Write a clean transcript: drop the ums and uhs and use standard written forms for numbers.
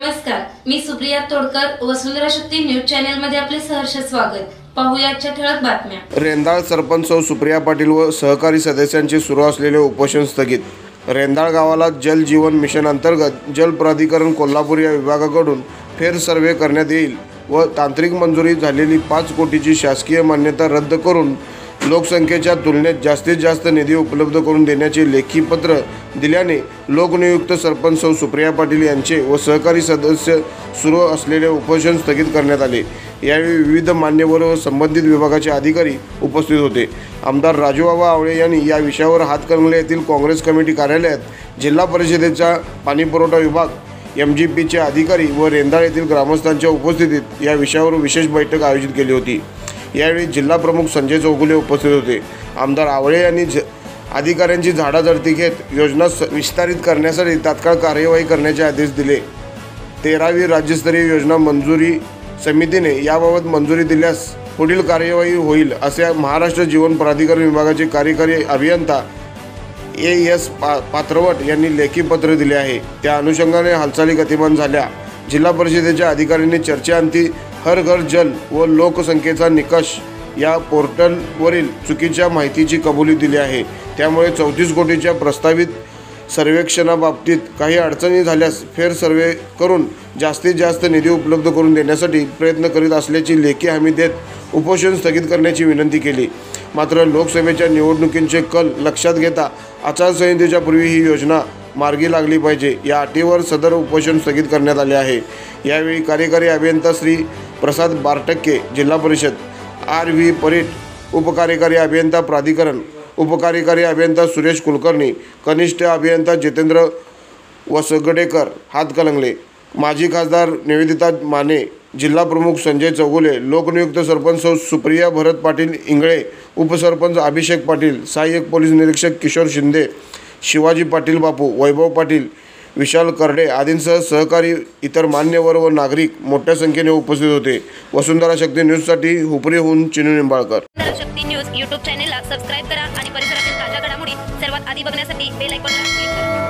नमस्कार, मी सुप्रिया तोडकर, वसुंधरा शक्ती news channel मध्ये आपले सहर्ष स्वागत। पाहूया आजच्या ठळक बातम्या। रेंदाळ सरपंच सौ सुप्रिया पाटील व सहकारी सदस्यांचे सुरू असलेले उपोषण स्थगित। रेंदाळ गावाला जल जीवन मिशन अंतर्गत जल प्राधिकरण कोल्हापूर या विभागाकडून फेर सर्वे करण्यात येईल व तांत्रिक मंजुरी झालेली 5 कोटीची शासकीय मान्यता रद्द करून लोकसंख्येच्या तुलनेत जास्तीत जास्त निधी उपलब्ध करून देण्याचे लेखी पत्र दिल्याने लोकनियुक्त सरपंच सौ सुप्रिया पाटील यांचे व सहकारी सदस्य सुरू असलेले उपोषण स्थगित करण्यात आले। यावेळी विविध मान्यवर व संबंधित विभागाचे अधिकारी उपस्थित होते। आमदार राजूबाबा आवळे यांनी या विषयावर हातकणंगले येथील काँग्रेस कमिटी कार्यालयात जिल्हा परिषदेचा पाणीपुरवठा विभाग MGPचे अधिकारी व रेंदाळ येथील ग्रामस्थांच्या उपस्थितीत या विषयावर विशेष बैठक आयोजित केली होती। यावेळी जिल्हा प्रमुख संजय चौगुले उपस्थित होते। आमदार आवळे यांनी अधिकाऱ्यांची झाडाझडती घेत योजना विस्तारित करण्यासाठी तात्काळ कार्यवाही करण्याचे आदेश दिले। 13वी राज्यस्तरीय योजना मंजुरी समितीने याबाबत मंजुरी दिल्यास पुढील कार्यवाही होईल असे महाराष्ट्र जीवन प्राधिकरण विभागाचे कार्यकारी अभियंता AS पात्रवट यांनी लेखी पत्र दिले आहे। त्या अनुषंगाने हालचाली गतिमान झाल्या। जिल्हा परिषदेच्या अधिकाऱ्यांनी चर्चेअंती हर घर जल व लोकसंख्येचा निकष या पोर्टलवरील चुकीच्या माहितीची कबुली दिली आहे। त्यामुळे 34 कोटीच्या प्रस्तावित सर्वेक्षणाबाबतीत काही अडचणी झाल्यास फेर सर्वे करून जास्तीत जास्त निधी उपलब्ध करून देण्यासाठी प्रयत्न करीत असल्याची लेखी हमी देत उपोषण स्थगित करण्याची विनंती केली। मात्र लोकसभेच्या निवडणुकींचे कल लक्षात घेता आचारसंहितेच्या पूर्वी ही योजना मार्गी लागली पाहिजे या अटीवर सदर उपोषण स्थगित करण्यात आले आहे। यावेळी कार्यकारी अभियंता श्री प्रसाद बारटक्के, जिल्हा परिषद RV परीट, उपकार्यकारी अभियंता प्राधिकरण, उपकार्यकारी अभियंता सुरेश कुलकर्णी, कनिष्ठ अभियंता जितेंद्र वसगडेकर हातकणंगले, माजी खासदार निवेदिता माने, जिल्हा प्रमुख संजय चौगुले, लोकनियुक्त सरपंच सौ सुप्रिया भरत पाटील इंगळे, उपसरपंच अभिषेक पाटील, सहाय्यक पोलीस निरीक्षक किशोर शिंदे, शिवाजी पाटील बापू, वैभव पाटील, विशाल करडे आदींसह सहकारी इतर मान्यवर व नागरिक मोठ्या संख्येने उपस्थित होते। वसुंधरा शक्ती न्यूजसाठी हुपरीहून चिनू निंबाळकर। वसुंधरा शक्ती न्यूज YouTube चॅनेलला सबस्क्राइब करा आणि परिसरातील ताज्या घडामोडी सर्वात आधी बघण्यासाठी बेल आयकॉनला क्लिक करा।